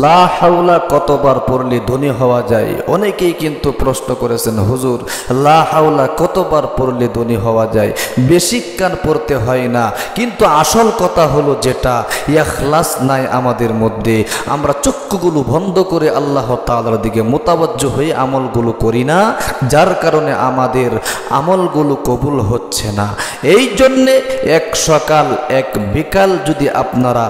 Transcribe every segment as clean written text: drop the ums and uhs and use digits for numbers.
লা হাওলা কতবার পড়লে ধনী হওয়া যায়? অনেকেই কিন্তু প্রশ্ন করেছেন, হুজুর লা হাওলা কতবার পড়লে ধনী হওয়া যায়? বেশিক্ষণ পড়তে হয় না, কিন্তু আসল কথা হলো যেটা ইখলাস নাই আমাদের মধ্যে। আমরা চক্ষুগুলো বন্ধ করে আল্লাহ তাআলার দিকে মোতাবজ্জ হয়ে আমলগুলো করি না, যার কারণে আমাদের আমলগুলো কবুল হচ্ছে না। এই জন্যে এক সকাল এক বিকাল যদি আপনারা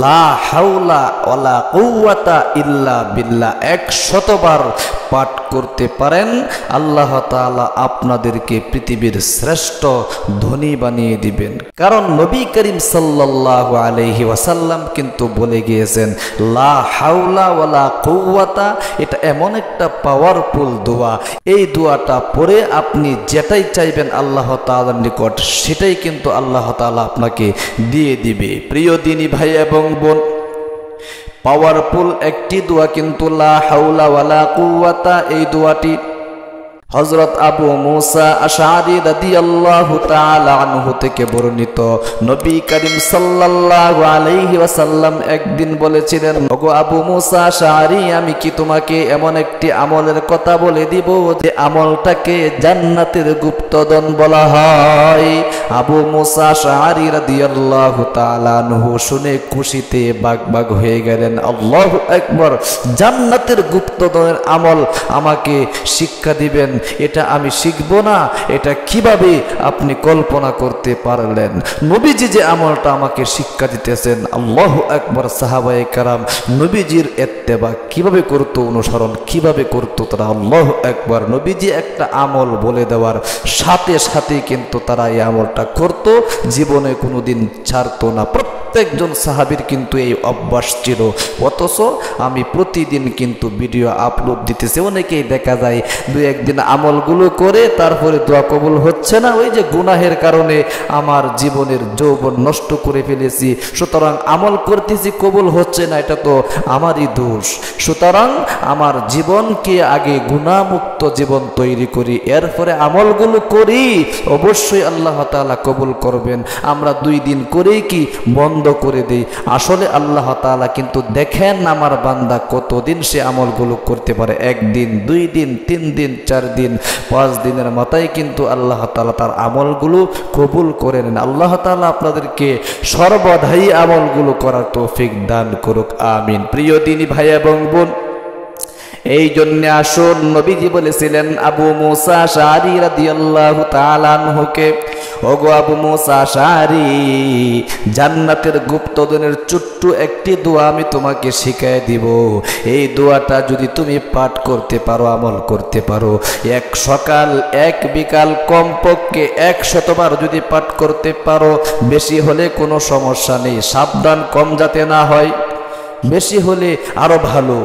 লা হাওলা ওয়ালা কুওয়াতা ইল্লা বিল্লাহ 100 বার পাঠ করতে পারেন, আল্লাহ তাআলা আপনাদেরকে পৃথিবীর শ্রেষ্ঠ ধনী বানিয়ে দিবেন। কারণ নবী করিম সাল্লাল্লাহু আলাইহি ওয়াসাল্লাম কিন্তু বলে গিয়েছেন, লা হাওলা ওয়ালা কুওয়াতা, এটা এমন একটা পাওয়ারফুল দোয়া। এই দোয়াটা পড়ে আপনি যেটাই চাইবেন আল্লাহ তাআলার নিকট, সেটাই কিন্তু আল্লাহ তাআলা আপনাকে দিয়ে দিবে। প্রিয় দিনী ভাই এবং বোন, পাওয়ারফুল একটি দোয়া কিন্তু লা হাওলা ওয়ালা কুওয়াতা। এই দোয়াটি হযরত আবু মুসা আশআরী রাদিয়াল্লাহু তাআলা আনহু থেকে বর্ণিত। নবী করিম সাল্লাল্লাহু আলাইহি ওয়াসাল্লাম একদিন বলেছিলেন, ওগো আবু মুসা আশআরী, আমি কি তোমাকে এমন একটি আমলের কথা বলে দিব যে আমলটাকে জান্নাতের গুপ্তধন বলা হয়? আবু মুসা আশআরী রাদিয়াল্লাহু তাআলা আনহু শুনে খুশিতে বাগবাগ হয়ে গেলেন। আল্লাহু আকবার! জান্নাতের গুপ্তধনের আমল আমাকে শিক্ষা দিবেন, এটা আমি শিখবো না, এটা কিভাবে আপনি কল্পনা করতে পারলেন? নবীজি যে আমলটা আমাকে শিক্ষা দিতেছেন, আল্লাহু আকবার! সাহাবায়ে কেরাম নবীজির ইত্তেবা কিভাবে করতো, অনুসরণ কিভাবে করতো তারা, আল্লাহু আকবার! নবীজি একটা আমল বলে দেওয়ার সাথে সাথে কিন্তু তারা এই আমলটা করত, জীবনে কোনোদিন ছাড়তো না। প্রত্যেকজন সাহাবীর কিন্তু এই অভ্যাস ছিল। অথচ আমি প্রতিদিন কিন্তু ভিডিও আপলোড দিতেছি, অনেকেই দেখা যায় দুই একদিন আমলগুলো করে তারপরে দোয়া কবুল হচ্ছে না, ওই যে গুনাহের কারণে আমার জীবনের যৌবন নষ্ট করে ফেলেছি, সুতরাং আমল করতেছি কবুল হচ্ছে না, এটা তো আমারই দোষ। সুতরাং আমার জীবনকে আগে গুনাহমুক্ত জীবন তৈরি করি, এরপরে আমলগুলো করি, অবশ্যই আল্লাহ তাআলা কবুল করবেন। আমরা 2 দিন করেই কি বন্ধ করে দেই? আসলে আল্লাহ তাআলা কিন্তু দেখেন আমার বান্দা কতদিন সে আমলগুলো করতে পারে। 1 দিন, 2 দিন, 3 দিন, 4 দিন, 5 দিনের মাথায় কিন্তু আল্লাহ তাআলা তার আমলগুলো কবুল করে নেন। আল্লাহ তাআলা আপনাদেরকে সর্বদাই আমলগুলো করার তৌফিক দান করুক, আমিন। প্রিয় দিনী ভাই এবং বোন, এই জন্য আসুন, নবীজি বলেছিলেন আবু মুসা আশআরী রাদিয়াল্লাহু তাআলা আনহুকে, ওগো আবু মুসা আশআরী, জান্নাতের গুপ্তধনের ছোট্ট একটি দোয়া আমি তোমাকে শিখিয়ে দিব। এই দোয়াটা যদি তুমি পাঠ করতে পারো, আমল করতে পারো, এক সকাল এক বিকাল কমপক্ষে 100 বার যদি পাঠ করতে পারো, বেশি হলে কোনো সমস্যা নেই, সাবধান কম যাতে না হয়, বেশি হলে আরো ভালো,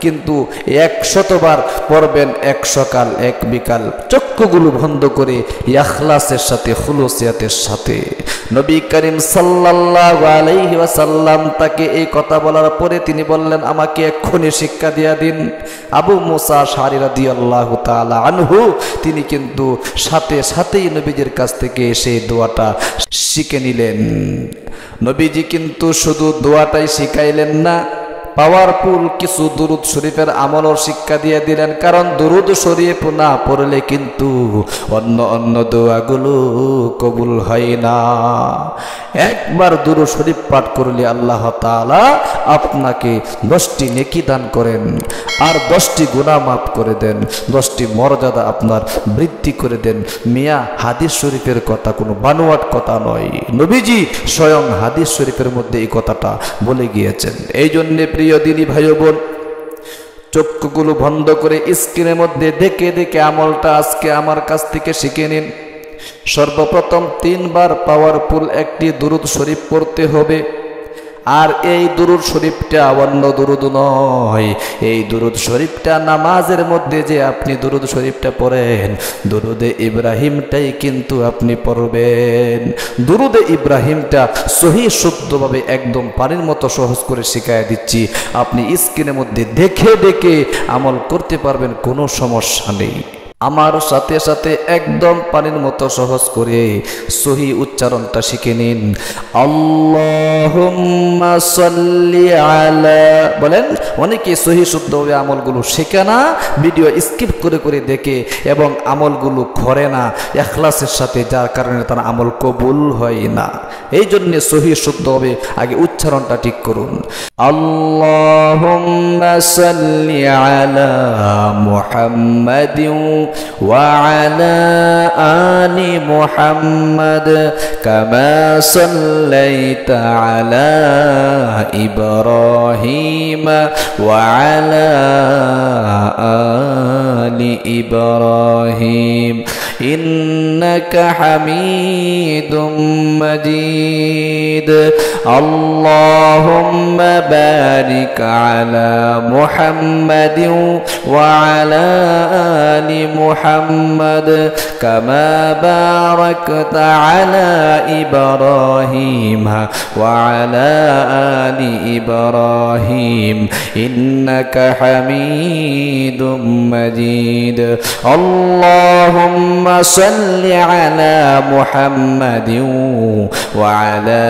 কিন্তু 100 বার পড়বেন এক সকাল এক বিকাল, চক্ষুগুলো বন্ধ করে ইখলাসের সাথে, খুলুসিয়াতের সাথে। নবী করিম সাল্লাল্লাহু আলাইহি ওয়াসাল্লাম তাকে এই কথা বলার পরে তিনি বললেন, আমাকে এক্ষুনি শিক্ষা দিয়া দিন। আবু মুসা আশআরী রাদিয়াল্লাহু তাআলা আনহু তিনি কিন্তু সাথে সাথেই নবীজির কাছ থেকে এসে দোয়াটা শিখে নিলেন। নবীজি কিন্তু শুধু দোয়াটাই শিখাইলেন না, পাওয়ারফুল কিছু দুরুদ শরীফের আমলও শিক্ষা দিয়ে দিলেন। কারণ দুরুদ শরীফ না পড়লে কিন্তু অন্য দোয়াগুলো কবুল হয় না। একবার দুরুদ শরীফ পাঠ করলে আল্লাহ তাআলা আপনাকে 10টি নেকি দান করেন, আর 10টি গুনাহ মাফ করে দেন, 10টি মর্যাদা আপনার বৃদ্ধি করে দেন। মিয়া, হাদিস শরীফের কথা কোনো বানোয়াট কথা নয়, নবীজি স্বয়ং হাদিস শরীফের মধ্যে এই কথাটা বলে গিয়েছেন। এই জন্যে প্রিয় দিনী ভাই বোন, চক্ষুগুলো বন্ধ করে স্ক্রিনের মধ্যে দেখে দেখে আমলটা আজকে আমার কাছ থেকে শিখে নিন। সর্বপ্রথম 3 বার পাওয়ারফুল একটি দুরুদ শরীফ পড়তে হবে। আর এই দুরুদ শরীফটা অন্য দুরুদ নয়, এই দুরুদ শরীফটা নামাজের মধ্যে যে আপনি দুরুদ শরীফটা পড়েন, দুরুদে ইব্রাহিমটাই কিন্তু আপনি পড়বেন। দুরুদে ইব্রাহিমটা সহিহ শুদ্ধভাবে একদম পানির মতো সহজ করে শিখায় দিচ্ছি, আপনি স্ক্রিনের মধ্যে দেখে দেখে আমল করতে পারবেন, কোনো সমস্যা নেই। আমার সাথে সাথে একদম পানির মতো সহজ করে সহি উচ্চারণটা শিখে নিন। আল্লাহুম্মা সাল্লি আলা, বলেন। অনেকে সহি শুদ্ধভাবে আমলগুলো শেখে না, ভিডিও স্কিপ করে করে দেখে এবং আমলগুলো করে না ইখলাসের সাথে, যার কারণে তার আমল কবুল হয় না। এই জন্য সহি শুদ্ধভাবে আগে উচ্চারণটা ঠিক করুন। আল্লাহুম্মা সাল্লি আলা মুহাম্মাদিন ওয়া আলা আলি মুহাম্মাদ কামা সাল্লাইতা আলা ইব্রাহিম ওয়া আলা আলি ইব্রাহিম ইন্নাকা হামিদুম মাজিদ। আল্লাহুম্মা বারিক আলা মুহাম্মাদিন ওয়া আলা আলি মুহাম্মাদ কামা বারাকতা আলা ইব্রাহিম ওয়া আলা আলি ইব্রাহিম ইন্নাকা হামিদুম মাজিদ। আল্লাহুম্মা সাল্লি আলা মুহাম্মাদিন ওয়া আলা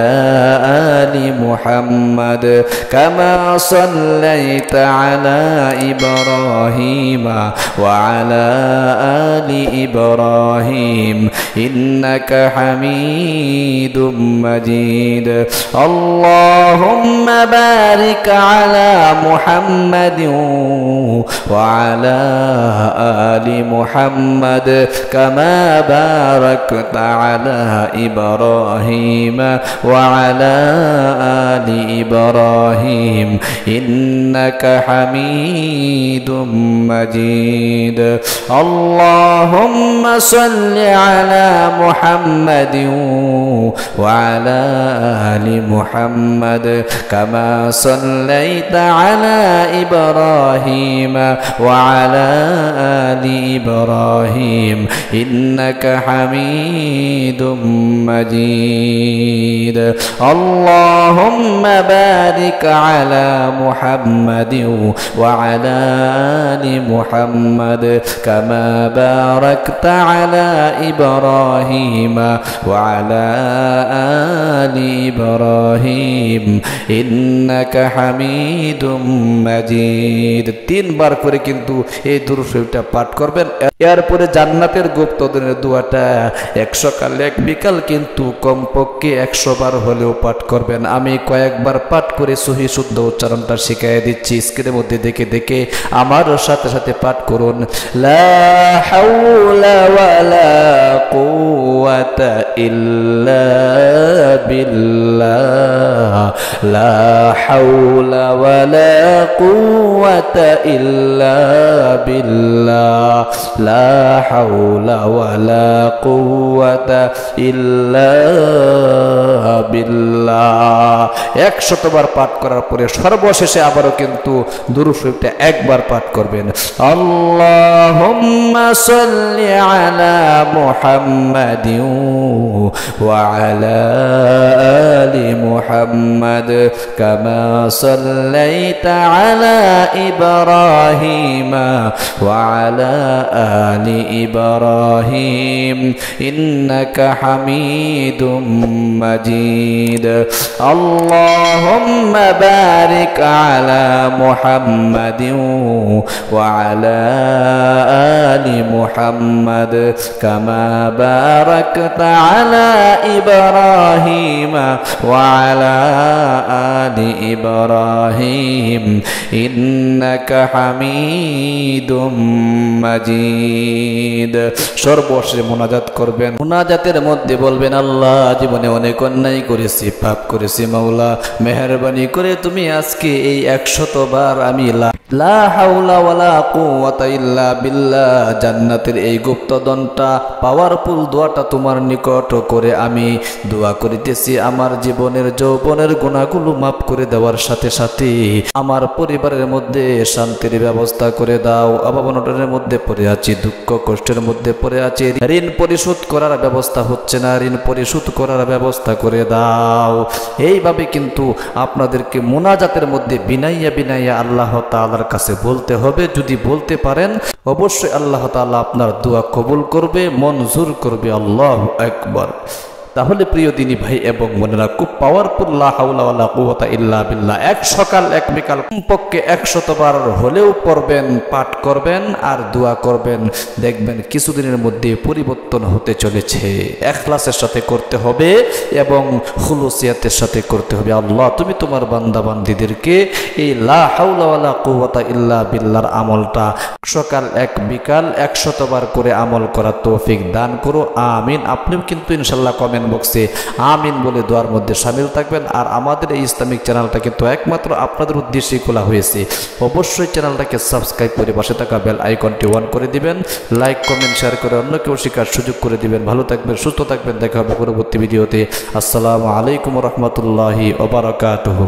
আলি মুহাম্মাদ কামা সাল্লাইতা আলা ইব্রাহিম ওয়া আলা আলি ইব্রাহিম ইন্নাকা হামিদুম মাজিদ। আল্লাহুম্মা বারিক আলা মুহাম্মাদিন ওয়া আলা আলি মুহাম্মাদ কামা বারাকতা আলা ইব্রাহিম ওয়া আলা আলি ইব্রাহিম ইন্নাকা হামিদুম মাজিদ। আল্লাহুম্মা সাল্লি আলা মুহাম্মাদিন ওয়া আলা আলি মুহাম্মাদ কামা সাল্লাইতা আলা ইব্রাহিম ওয়া আলা আলি ইব্রাহিম ইন্নাকা হামিদুম মাজিদ। আল্লাহুম্মা বারিক আলা মুহাম্মাদিন ওয়া আলা আলি মুহাম্মাদ কামা বারাকতা আলা ইব্রাহিম ওয়া আলা আলি ইব্রাহিম ইন্নাকা হামিদুম মাজিদ। তিনবার করে কিন্তু এই দুরূদ শরীফটা পাঠ করবেন। এরপরে জান্নাতের গুপ্তধনের দোয়াটা 100 কাল 1 বিকাল কিন্তু কমপক্ষে 100 বার হলেও পাঠ করবেন। আমি কয়েকবার পাঠ করে সহি শুদ্ধ উচ্চারণটা শিখিয়ে দিচ্ছি, স্ক্রিনের মধ্যে দেখে দেখে আমার সাথে সাথে পাঠ করুন। লা হাওলা ওয়ালা কুওয়াতা ইল্লা বিল্লাহ, লা হাওলা ওয়ালা কুওয়াতা ইল্লা বিল্লাহ, লা হাওলা ওয়ালা কুওয়াতা ইল্লা বিল্লাহ। 100 বার পাঠ করার পরে সর্বশেষে আবারও কিন্তু দুরূদ শরীফটা একবার পাঠ করবেন। আল্লাহুম্মা সাল্লি আলা মুহাম্মাদিন ওয়া আলা আলি মুহাম্মাদ কামা সাল্লাইতা আলা ইব্রাহিম ওয়া আলা আলি ইব্রাহিম ইন্নাকা হামিদুম মাজিদ। আল্লাহুম্মা বারিক আলা মুহাম্মাদিন ওয়া আলা আলি মুহাম্মাদ কামা বারাকতা আলা ইব্রাহিম ওয়া আলা আলি ইব্রাহিম ইন্নাকা হামিদুম মাজিদ। সর্বশেষে মুনাজাত করবেন। মুনাজাতের মধ্যে বলবেন, আল্লাহ জীবনে অনেক অন্যায় করেছি, পাপ করেছি, মাওলা মেহেরবানি করে তুমি আজকে এই 100 বার আমি লা হাওলা ওয়ালা কুওয়াতা ইল্লা বিল্লাহ জান্নাতের এই গুপ্তধনটা পাওয়ারফুল দোয়াটা তোমার নিকট করে আমি দোয়া করিতেছি। আমার জীবনের যৌবনের গুনাহগুলো মাফ করে দেওয়ার সাথে সাথে আমার পরিবারের মধ্যে শান্তির ব্যবস্থা করে দাও। অভাব অনটনের মধ্যে পড়ে আছি, দুঃখ কষ্টের মধ্যে পড়ে আছি, ঋণ পরিশোধ করার ব্যবস্থা হচ্ছে না, ঋণ পরিশোধ করার ব্যবস্থা করে দাও। এইভাবে কিন্তু আপনাদেরকে মুনাজাতের মধ্যে বিনাইয়া বিনাইয়া আল্লাহ তাআলার কাছে বলতে হবে। যদি বলতে পারেন অবশ্যই আল্লাহ তাআলা আপনার দোয়া কবুল করবে, মঞ্জুর করবে। আল্লাহু আকবার। তাহলে প্রিয় দিনী ভাই এবং বোনেরা, খুব পাওয়ারফুল লা হাওলা ওয়ালা কুওয়াতা ইল্লা বিল্লাহ এক সকাল এক বিকাল কমপক্ষে 100 বার হলেও পড়বেন, পাঠ করবেন আর দোয়া করবেন। দেখবেন কিছুদিনের মধ্যে পরিবর্তন হতে চলেছে। ইখলাসের সাথে করতে হবে এবং খুলুসিয়াতের সাথে করতে হবে। আল্লাহ তুমি তোমার বান্দা বান্দীদেরকে এই লা হাওলা ওয়ালা কুওয়াতা ইল্লা বিল্লাহর আমলটা সকাল এক বিকাল 100 বার করে আমল করার তৌফিক দান করো। আমিন। আপনিও কিন্তু ইনশাআল্লাহ কমেন্ট বক্সে আমিন বলে দোয়ার মধ্যে শামিল থাকবেন। আর আমাদের এই ইসলামিক চ্যানেলটা কিন্তু একমাত্র আপনাদের উদ্দেশ্যেই খোলা হয়েছে। অবশ্যই চ্যানেলটাকে সাবস্ক্রাইব করে পাশে থাকা বেল আইকনটি অন করে দিবেন, লাইক কমেন্ট শেয়ার করে অন্যকেও শেখার সুযোগ করে দিবেন। ভালো থাকবেন, সুস্থ থাকবেন। দেখা হবে পরবর্তী ভিডিওতে। আসসালামু আলাইকুম ওয়া রাহমাতুল্লাহি ওয়া বারাকাতুহু।